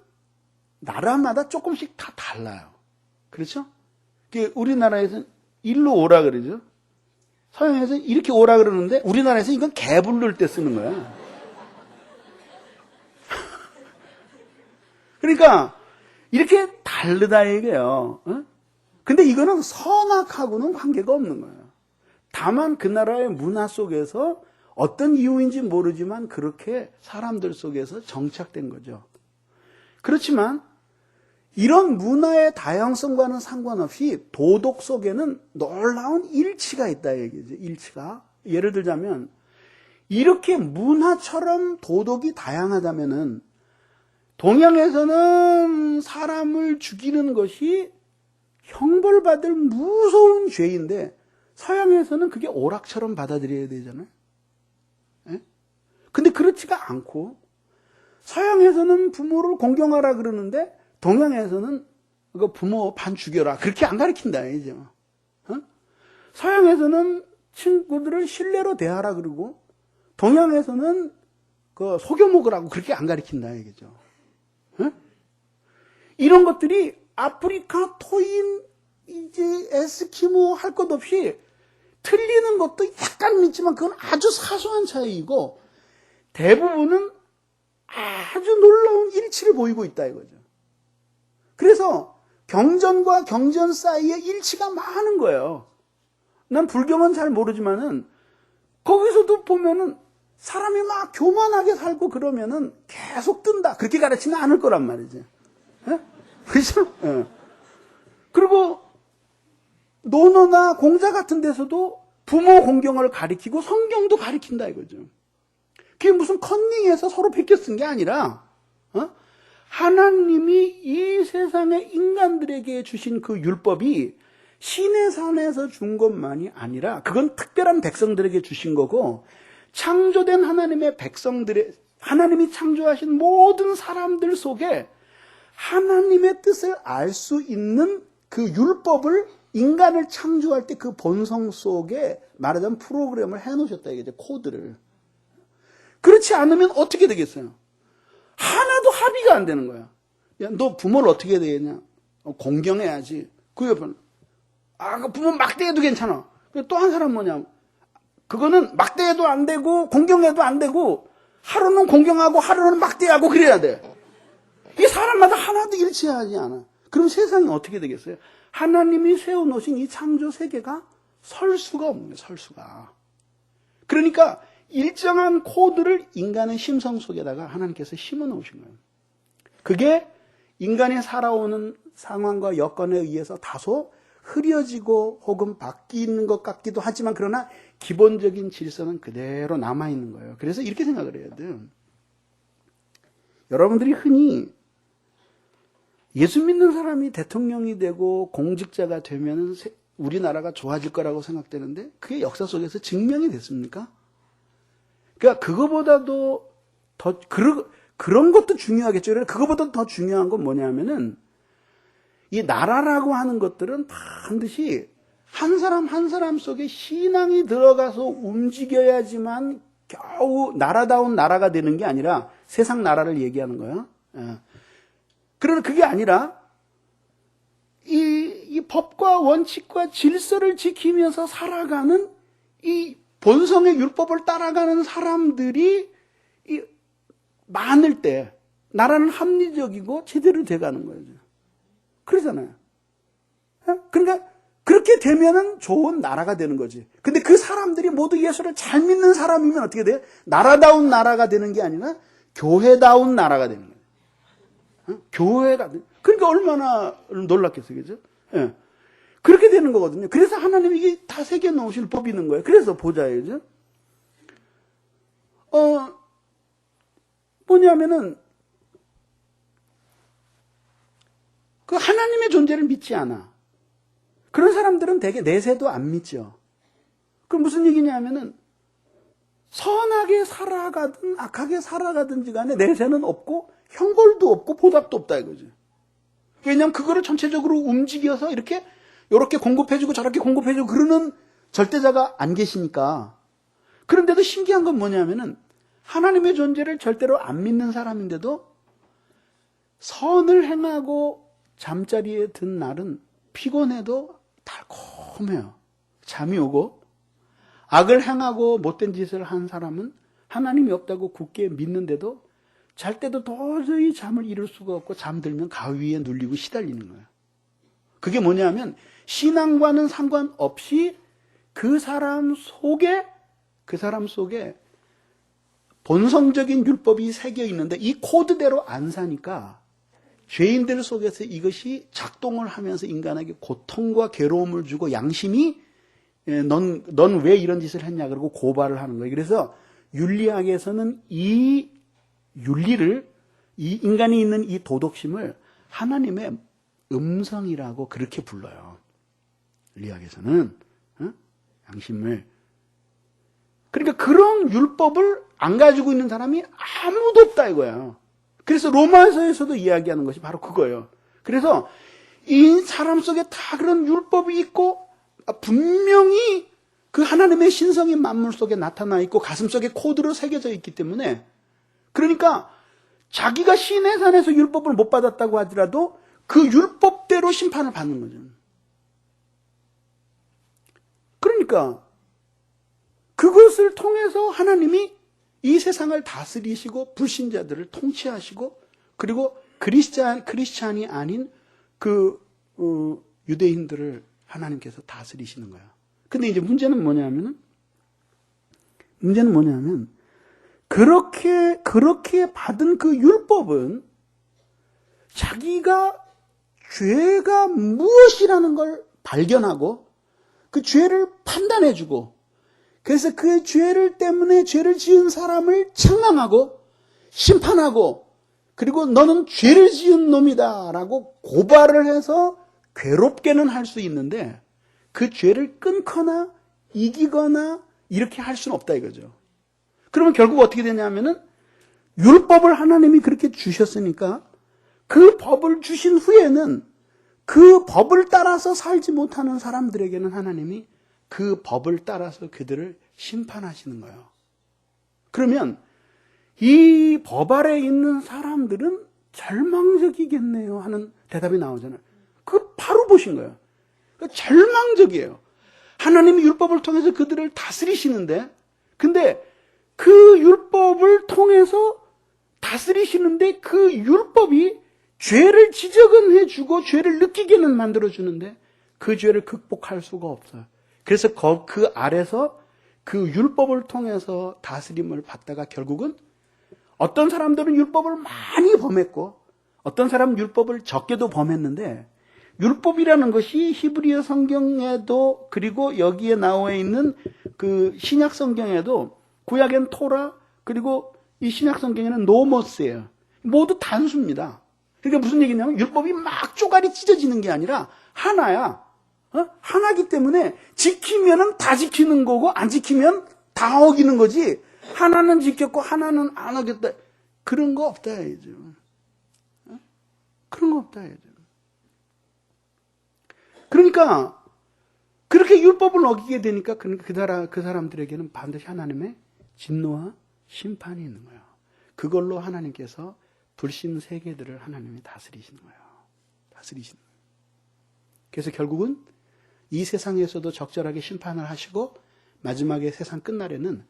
나라마다 조금씩 다 달라요. 그렇죠? 우리나라에서는 일로 오라 그러죠. 서양에서는 이렇게 오라 그러는데 우리나라에서는 이건 개 부를 때 쓰는 거야. 그러니까 이렇게 다르다 이게요. 근데 이거는 선악하고는 관계가 없는 거예요. 다만 그 나라의 문화 속에서 어떤 이유인지 모르지만 그렇게 사람들 속에서 정착된 거죠. 그렇지만 이런 문화의 다양성과는 상관없이 도덕 속에는 놀라운 일치가 있다 얘기죠. 일치가. 예를 들자면 이렇게 문화처럼 도덕이 다양하다면은 동양에서는 사람을 죽이는 것이 형벌받을 무서운 죄인데 서양에서는 그게 오락처럼 받아들여야 되잖아요. 예? 근데 그렇지가 않고 서양에서는 부모를 공경하라 그러는데 동양에서는 그 부모 반 죽여라 그렇게 안 가르친다 이죠. 서양에서는 친구들을 신뢰로 대하라 그러고 동양에서는 그 속여 먹으라고 그렇게 안 가르친다 이거죠. 이런 것들이 아프리카 토인 이제 에스키모 할 것 없이 틀리는 것도 약간 있지만 그건 아주 사소한 차이이고 대부분은 아주 놀라운 일치를 보이고 있다 이거죠. 그래서 경전과 경전 사이에 일치가 많은 거예요. 난 불경은 잘 모르지만은 거기서도 보면은 사람이 막 교만하게 살고 그러면은 계속 뜬다. 그렇게 가르치면 않을 거란 말이지. 예? 그렇죠? 예. 그리고 논어나 공자 같은 데서도 부모 공경을 가리키고 성경도 가리킨다 이거죠. 그게 무슨 컨닝해서 서로 베껴 쓴 게 아니라 하나님이 이 세상의 인간들에게 주신 그 율법이 신의 산에서 준 것만이 아니라 그건 특별한 백성들에게 주신 거고 창조된 하나님의 백성들의 하나님이 창조하신 모든 사람들 속에 하나님의 뜻을 알 수 있는 그 율법을 인간을 창조할 때 그 본성 속에 말하자면 프로그램을 해놓으셨다 이게 코드를. 그렇지 않으면 어떻게 되겠어요? 하나도 합의가 안 되는 거야. 야, 너 부모를 어떻게 해야 되겠냐? 공경해야지. 그 옆에는 그 부모 막대해도 괜찮아. 또 한 사람 뭐냐? 그거는 막대해도 안 되고 공경해도 안 되고 하루는 공경하고 하루는 막대하고 그래야 돼. 이 사람마다 하나도 일치하지 않아. 그럼 세상이 어떻게 되겠어요? 하나님이 세워놓으신 이 창조 세계가 설 수가 없는 거예요. 설 수가. 그러니까 일정한 코드를 인간의 심성 속에다가 하나님께서 심어 놓으신 거예요. 그게 인간이 살아오는 상황과 여건에 의해서 다소 흐려지고 혹은 바뀌는 것 같기도 하지만 그러나 기본적인 질서는 그대로 남아있는 거예요. 그래서 이렇게 생각을 해야 돼요. 여러분들이 흔히 예수 믿는 사람이 대통령이 되고 공직자가 되면 우리나라가 좋아질 거라고 생각되는데 그게 역사 속에서 증명이 됐습니까? 그러니까 그거보다도 더 그런 것도 중요하겠죠. 그거보다 더 중요한 건 뭐냐면은 이 나라라고 하는 것들은 반드시 한 사람 한 사람 속에 신앙이 들어가서 움직여야지만 겨우 나라다운 나라가 되는 게 아니라 세상 나라를 얘기하는 거예요. 그러나 그게 아니라 이 법과 원칙과 질서를 지키면서 살아가는 이 본성의 율법을 따라가는 사람들이 많을 때 나라는 합리적이고 제대로 돼가는 거예요. 그러잖아요. 그러니까 그렇게 되면은 좋은 나라가 되는 거지. 근데 그 사람들이 모두 예수를 잘 믿는 사람이면 어떻게 돼요? 나라다운 나라가 되는 게 아니라 교회다운 나라가 되는 거예요. 교회가. 그러니까 얼마나 놀랍겠어요. 그죠? 예. 그렇게 되는 거거든요. 그래서 하나님이 이게 다 새겨 놓으실 법이 있는 거예요. 그래서 보자요. 뭐냐면은, 그 하나님의 존재를 믿지 않아. 그런 사람들은 대개 내세도 안 믿죠. 그럼 무슨 얘기냐면은, 선하게 살아가든 악하게 살아가든지 간에 내세는 없고, 형벌도 없고, 보답도 없다 이거죠. 왜냐하면 그거를 전체적으로 움직여서 이렇게 공급해주고 저렇게 공급해주고 그러는 절대자가 안 계시니까. 그런데도 신기한 건 뭐냐면은 하나님의 존재를 절대로 안 믿는 사람인데도 선을 행하고 잠자리에 든 날은 피곤해도 달콤해요. 잠이 오고, 악을 행하고 못된 짓을 한 사람은 하나님이 없다고 굳게 믿는데도 잘 때도 도저히 잠을 이룰 수가 없고 잠들면 가위에 눌리고 시달리는 거예요. 그게 뭐냐면 신앙과는 상관없이 그 사람 속에 본성적인 율법이 새겨 있는데 이 코드대로 안 사니까 죄인들 속에서 이것이 작동을 하면서 인간에게 고통과 괴로움을 주고 양심이 넌 왜 이런 짓을 했냐 그러고 고발을 하는 거예요. 그래서 윤리학에서는 이 윤리를, 이 인간이 있는 이 도덕심을 하나님의 음성이라고 그렇게 불러요. 윤리학에서는 양심을. 그러니까 그런 율법을 안 가지고 있는 사람이 아무도 없다 이거예요. 그래서 로마서에서도 이야기하는 것이 바로 그거예요. 그래서 이 사람 속에 다 그런 율법이 있고 분명히 그 하나님의 신성인 만물 속에 나타나 있고 가슴 속에 코드로 새겨져 있기 때문에, 그러니까 자기가 시내 산에서 율법을 못 받았다고 하더라도 그 율법대로 심판을 받는 거죠. 그러니까 그것을 통해서 하나님이 이 세상을 다스리시고 불신자들을 통치하시고, 그리고 크리스찬이 아닌 그 유대인들을 하나님께서 다스리시는 거야. 근데 이제 문제는 뭐냐면 그렇게 받은 그 율법은 자기가 죄가 무엇이라는 걸 발견하고 그 죄를 판단해주고, 그래서 그 죄를 때문에 죄를 지은 사람을 책망하고 심판하고, 그리고 너는 죄를 지은 놈이다 라고 고발을 해서 괴롭게는 할 수 있는데 그 죄를 끊거나 이기거나 이렇게 할 수는 없다 이거죠. 그러면 결국 어떻게 되냐면은 율법을 하나님이 그렇게 주셨으니까 그 법을 주신 후에는 그 법을 따라서 살지 못하는 사람들에게는 하나님이 그 법을 따라서 그들을 심판하시는 거예요. 그러면 이 법 아래 있는 사람들은 절망적이겠네요 하는 대답이 나오잖아요. 그 바로 보신 거예요. 절망적이에요. 하나님이 율법을 통해서 그들을 다스리시는데, 근데 그 율법을 통해서 다스리시는데 그 율법이 죄를 지적은 해주고 죄를 느끼게는 만들어주는데 그 죄를 극복할 수가 없어요. 그래서 그 아래서 그 율법을 통해서 다스림을 받다가 결국은 어떤 사람들은 율법을 많이 범했고 어떤 사람은 율법을 적게도 범했는데, 율법이라는 것이 히브리어 성경에도 그리고 여기에 나와 있는 그 신약 성경에도 구약엔 토라, 그리고 이 신약 성경에는 노모스예요. 모두 단수입니다. 그러니까 무슨 얘기냐면 율법이 막 쪼가리 찢어지는 게 아니라 하나야. 하나기 때문에 지키면은 다 지키는 거고 안 지키면 다 어기는 거지. 하나는 지켰고 하나는 안 어겼다. 그런 거 없다 해야죠. 그런 거 없다 해야죠. 그러니까 그렇게 율법을 어기게 되니까 그 사람들에게는 반드시 하나님의 진노와 심판이 있는 거예요. 그걸로 하나님께서 불신 세계들을 하나님이 다스리시는 거예요. 다스리시는 거예요. 그래서 결국은 이 세상에서도 적절하게 심판을 하시고 마지막에 세상 끝날에는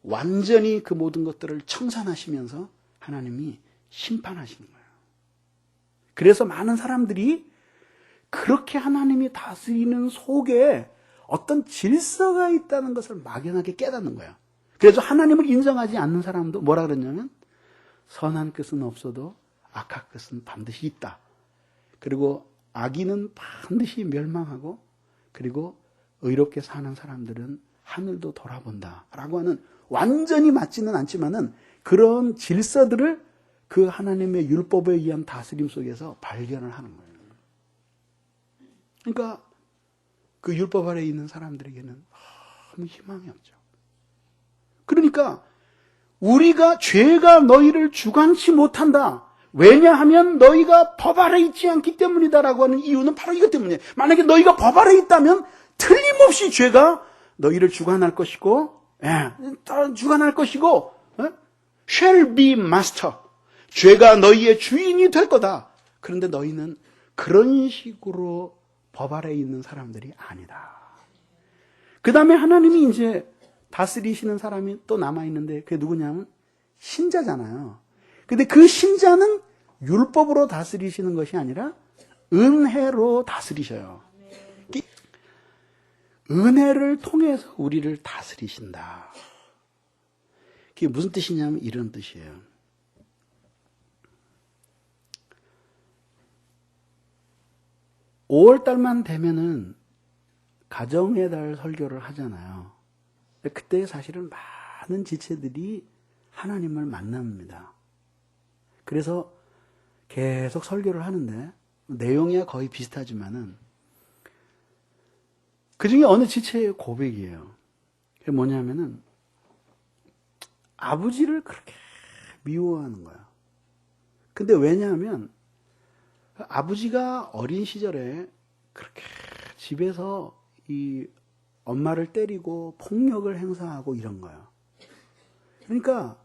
완전히 그 모든 것들을 청산하시면서 하나님이 심판하시는 거예요. 그래서 많은 사람들이 그렇게 하나님이 다스리는 속에 어떤 질서가 있다는 것을 막연하게 깨닫는 거예요. 그래서 하나님을 인정하지 않는 사람도 뭐라 그러냐면 선한 끝은 없어도 악한 끝은 반드시 있다. 그리고 악인은 반드시 멸망하고 그리고 의롭게 사는 사람들은 하늘도 돌아본다라고 하는 완전히 맞지는 않지만은 그런 질서들을 그 하나님의 율법에 의한 다스림 속에서 발견을 하는 거예요. 그러니까 그 율법 아래에 있는 사람들에게는 아무 희망이 없죠. 그러니까 우리가 죄가 너희를 주관치 못한다. 왜냐하면 너희가 법 아래 있지 않기 때문이다라고 하는 이유는 바로 이것 때문이에요. 만약에 너희가 법 아래 있다면 틀림없이 죄가 너희를 주관할 것이고, 주관할 것이고, shall be master. 죄가 너희의 주인이 될 거다. 그런데 너희는 그런 식으로 법 아래 있는 사람들이 아니다. 그 다음에 하나님이 이제 다스리시는 사람이 또 남아있는데 그게 누구냐면 신자잖아요. 근데 그 신자는 율법으로 다스리시는 것이 아니라 은혜로 다스리셔요. 은혜를 통해서 우리를 다스리신다. 그게 무슨 뜻이냐면 이런 뜻이에요. (5월달만) 되면은 가정의 달 설교를 하잖아요. 그때 사실은 많은 지체들이 하나님을 만납니다. 그래서 계속 설교를 하는데 내용이 거의 비슷하지만은 그 중에 어느 지체의 고백이에요. 그게 뭐냐면은 아버지를 그렇게 미워하는 거야. 근데 왜냐하면 아버지가 어린 시절에 그렇게 집에서 이 엄마를 때리고 폭력을 행사하고 이런 거예요. 그러니까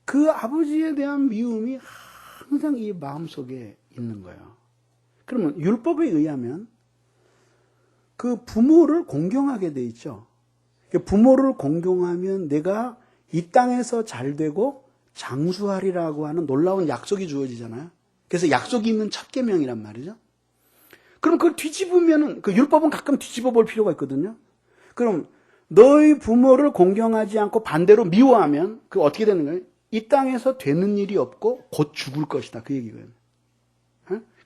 그 아버지에 대한 미움이 항상 이 마음속에 있는 거예요. 그러면 율법에 의하면 그 부모를 공경하게 돼 있죠. 부모를 공경하면 내가 이 땅에서 잘 되고 장수하리라고 하는 놀라운 약속이 주어지잖아요. 그래서 약속이 있는 첫 계명이란 말이죠. 그럼 그걸 뒤집으면은, 그 율법은 가끔 뒤집어 볼 필요가 있거든요. 그럼 너희 부모를 공경하지 않고 반대로 미워하면 그 어떻게 되는 거예요? 이 땅에서 되는 일이 없고 곧 죽을 것이다. 그 얘기거든요.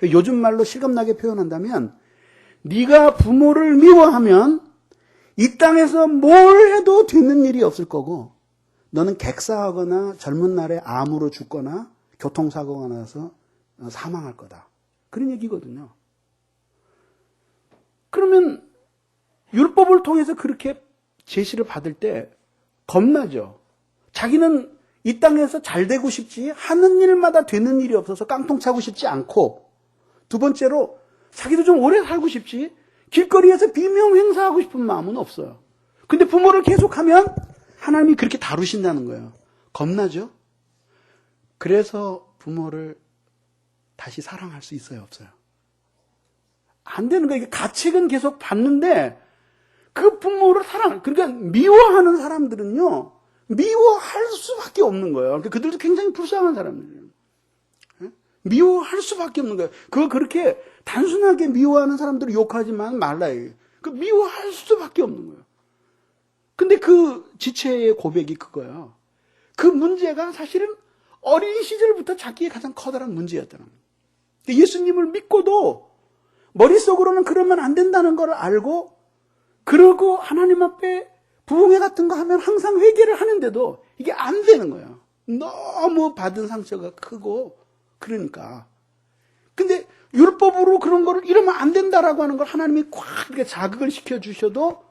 요즘 말로 실감나게 표현한다면 네가 부모를 미워하면 이 땅에서 뭘 해도 되는 일이 없을 거고 너는 객사하거나 젊은 날에 암으로 죽거나 교통사고가 나서 사망할 거다. 그런 얘기거든요. 그러면 율법을 통해서 그렇게 제시를 받을 때 겁나죠. 자기는 이 땅에서 잘 되고 싶지 하는 일마다 되는 일이 없어서 깡통 차고 싶지 않고 두 번째로 자기도 좀 오래 살고 싶지 길거리에서 비명 행사하고 싶은 마음은 없어요. 근데 부모를 계속하면 하나님이 그렇게 다루신다는 거예요. 겁나죠? 그래서 부모를 다시 사랑할 수 있어요, 없어요? 안 되는 거예요. 가책은 계속 받는데 그 부모를 그러니까 미워하는 사람들은요, 미워할 수밖에 없는 거예요. 그러니까 그들도 굉장히 불쌍한 사람들이에요. 미워할 수밖에 없는 거예요. 그거 그렇게 단순하게 미워하는 사람들을 욕하지만 말라요. 그 미워할 수밖에 없는 거예요. 근데 그 지체의 고백이 그거예요. 그 문제가 사실은 어린 시절부터 자기의 가장 커다란 문제였다는 거예요. 예수님을 믿고도 머릿속으로는 그러면 안 된다는 걸 알고 그러고 하나님 앞에 부흥회 같은 거 하면 항상 회개를 하는데도 이게 안 되는 거예요. 너무 받은 상처가 크고 그러니까. 근데 율법으로 그런 거를 이러면 안 된다라고 하는 걸 하나님이 꽉 이렇게 자극을 시켜주셔도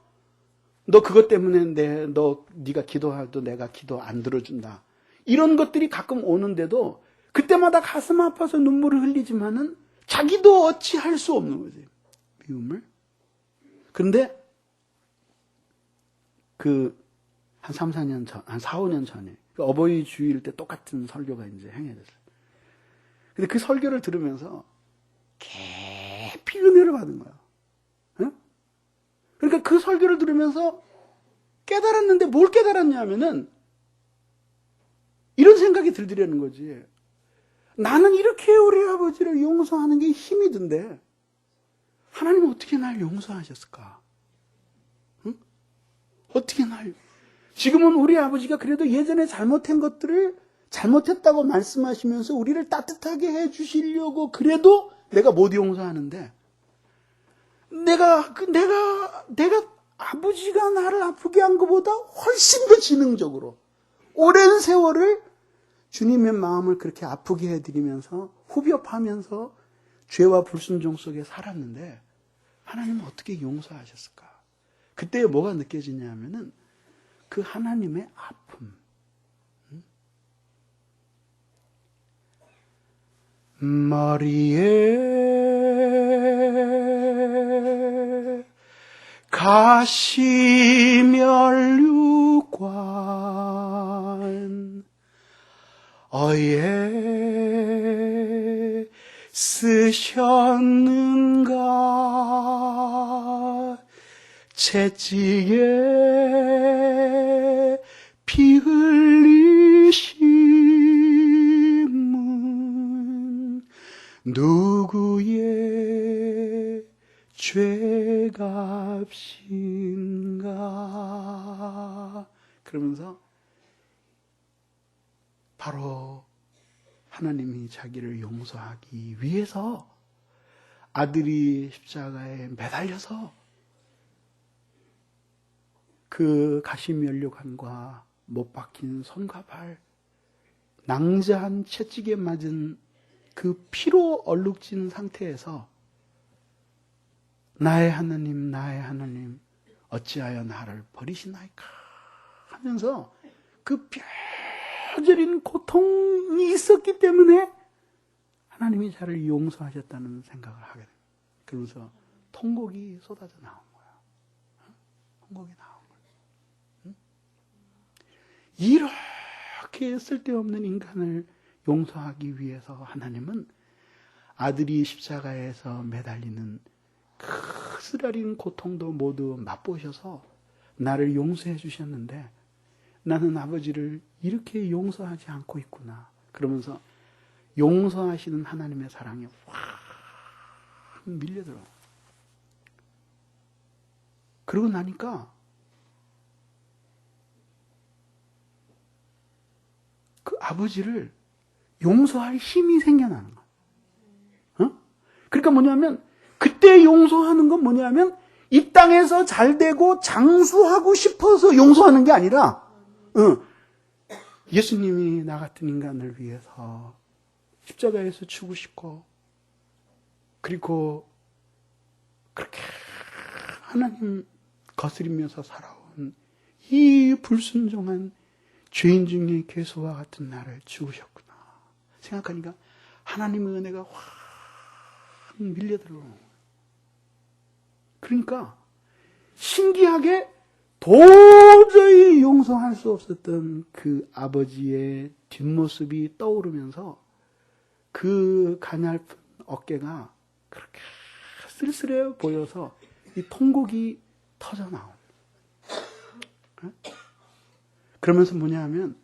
너 그것 때문에 네가 기도해도 내가 기도 안 들어준다. 이런 것들이 가끔 오는데도 그때마다 가슴 아파서 눈물을 흘리지만은 자기도 어찌 할 수 없는 거지. 미움을. 그런데 한 3, 4년 전, 한 4, 5년 전에 어버이 주일 때 똑같은 설교가 이제 행해졌어요. 근데 그 설교를 들으면서 깊이 은혜를 받은 거야. 응? 그러니까 그 설교를 들으면서 깨달았는데 뭘 깨달았냐면은 이런 생각이 들더라는 거지. 나는 이렇게 우리 아버지를 용서하는 게 힘이 든데 하나님은 어떻게 날 용서하셨을까? 응? 어떻게 지금은 우리 아버지가 그래도 예전에 잘못한 것들을 잘못했다고 말씀하시면서 우리를 따뜻하게 해주시려고 그래도 내가 못 용서하는데, 내가 아버지가 나를 아프게 한 것보다 훨씬 더 지능적으로 오랜 세월을 주님의 마음을 그렇게 아프게 해드리면서 후벼파면서 죄와 불순종 속에 살았는데 하나님은 어떻게 용서하셨을까? 그때 뭐가 느껴지냐면은 그 하나님의 아픔. 머리에 가시면류관 어예 쓰셨는가 채찍에 피 흘리심은 누구의 죄값인가. 그러면서 바로 하나님이 자기를 용서하기 위해서 아들이 십자가에 매달려서 그 가시면류관과 못 박힌 손과 발, 낭자한 채찍에 맞은 그 피로 얼룩진 상태에서 나의 하나님 어찌하여 나를 버리시나이까 하면서 그 뼈저린 고통이 있었기 때문에 하나님이 저를 용서하셨다는 생각을 하게 됩니다. 그러면서 통곡이 쏟아져 나온 거야. 통곡이 나온 거야. 이렇게 쓸데없는 인간을 용서하기 위해서 하나님은 아들이 십자가에서 매달리는 그 쓰라린 고통도 모두 맛보셔서 나를 용서해 주셨는데 나는 아버지를 이렇게 용서하지 않고 있구나. 그러면서 용서하시는 하나님의 사랑이 확 밀려들어요. 그러고 나니까 그 아버지를 용서할 힘이 생겨나는 거야. 그러니까 뭐냐면 그때 용서하는 건 뭐냐면 이 땅에서 잘 되고 장수하고 싶어서 용서하는 게 아니라 예수님이 나 같은 인간을 위해서 십자가에서 죽으시고 그리고 그렇게 하나님 거스리면서 살아온 이 불순종한 죄인 중에 괴수와 같은 나를 죽으셨구나 생각하니까 하나님의 은혜가 확 밀려들어오는 거예요. 그러니까 신기하게 도저히 용서할 수 없었던 그 아버지의 뒷모습이 떠오르면서 그 가냘픈 어깨가 그렇게 쓸쓸해 보여서 이 통곡이 터져 나옵니다. 그러면서 뭐냐 하면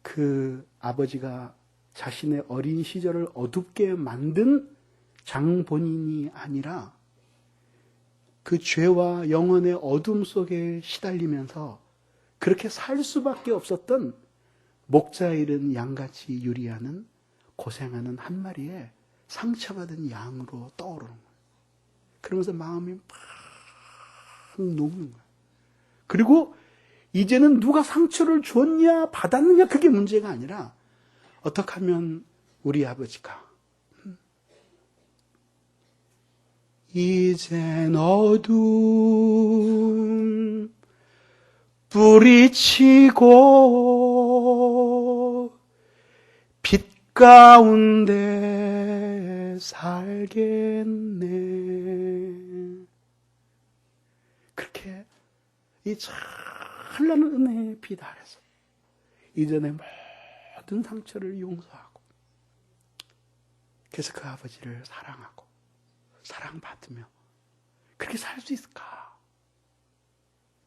그 아버지가 자신의 어린 시절을 어둡게 만든 장본인이 아니라 그 죄와 영혼의 어둠 속에 시달리면서 그렇게 살 수밖에 없었던 목자 잃은 양같이 유리하는 고생하는 한 마리의 상처받은 양으로 떠오르는 거예요. 그러면서 마음이 팍 녹는 거예요. 그리고 이제는 누가 상처를 줬냐 받았느냐 그게 문제가 아니라 어떻게 하면 우리 아버지가 이젠 어둠 뿌리치고 빛 가운데 살겠네. 그렇게 이 찬란한 은혜의 빛 아래서 이전의 모든 상처를 용서하고 그래서 그 아버지를 사랑하고 사랑받으며 그렇게 살 수 있을까?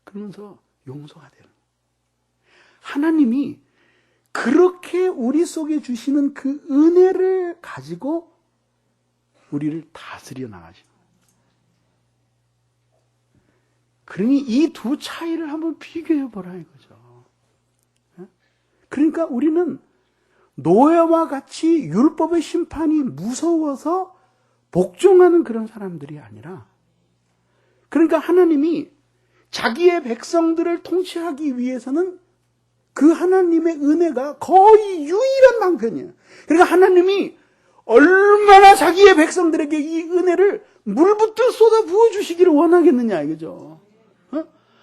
그러면서 용서가 되는 거예요. 하나님이 그렇게 우리 속에 주시는 그 은혜를 가지고 우리를 다스려 나가시는 거예요. 그러니 이 두 차이를 한번 비교해 보라 이거죠. 그러니까 우리는 노예와 같이 율법의 심판이 무서워서 복종하는 그런 사람들이 아니라, 그러니까 하나님이 자기의 백성들을 통치하기 위해서는 그 하나님의 은혜가 거의 유일한 방편이에요. 그러니까 하나님이 얼마나 자기의 백성들에게 이 은혜를 물붓듯 쏟아 부어주시기를 원하겠느냐 이거죠.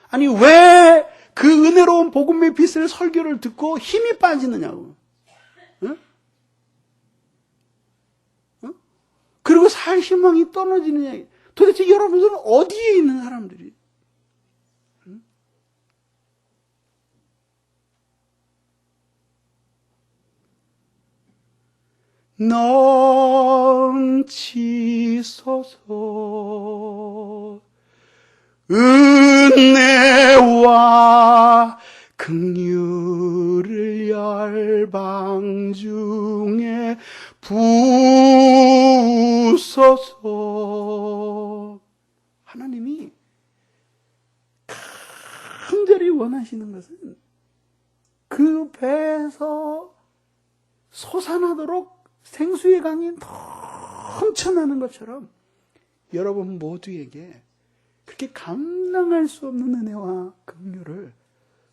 아니 왜 그 은혜로운 복음의 빛을 설교를 듣고 힘이 빠지느냐고. 그리고 살 희망이 떨어지느냐. 도대체 여러분들은 어디에 있는 사람들이? 넘치소서 은혜와 긍휼을 열방 중에 부으소서. 하나님이 간절히 원하시는 것은 그 배에서 솟아나도록 생수의 강이 넘쳐나는 것처럼 여러분 모두에게 그렇게 감당할 수 없는 은혜와 긍휼을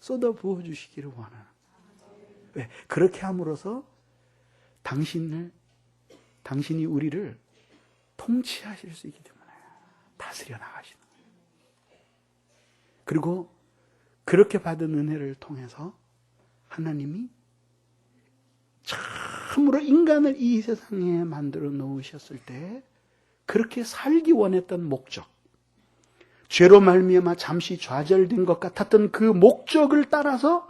쏟아 부어 주시기를 원하는. 왜? 그렇게 함으로써 당신이 우리를 통치하실 수 있기 때문에 다스려 나가시는 거예요. 그리고 그렇게 받은 은혜를 통해서 하나님이 참으로 인간을 이 세상에 만들어 놓으셨을 때 그렇게 살기 원했던 목적, 죄로 말미암아 잠시 좌절된 것 같았던 그 목적을 따라서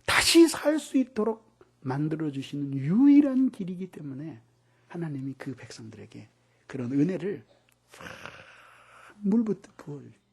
다시 살 수 있도록 만들어주시는 유일한 길이기 때문에 하나님이 그 백성들에게 그런 은혜를 물붓듯 부어주십니다.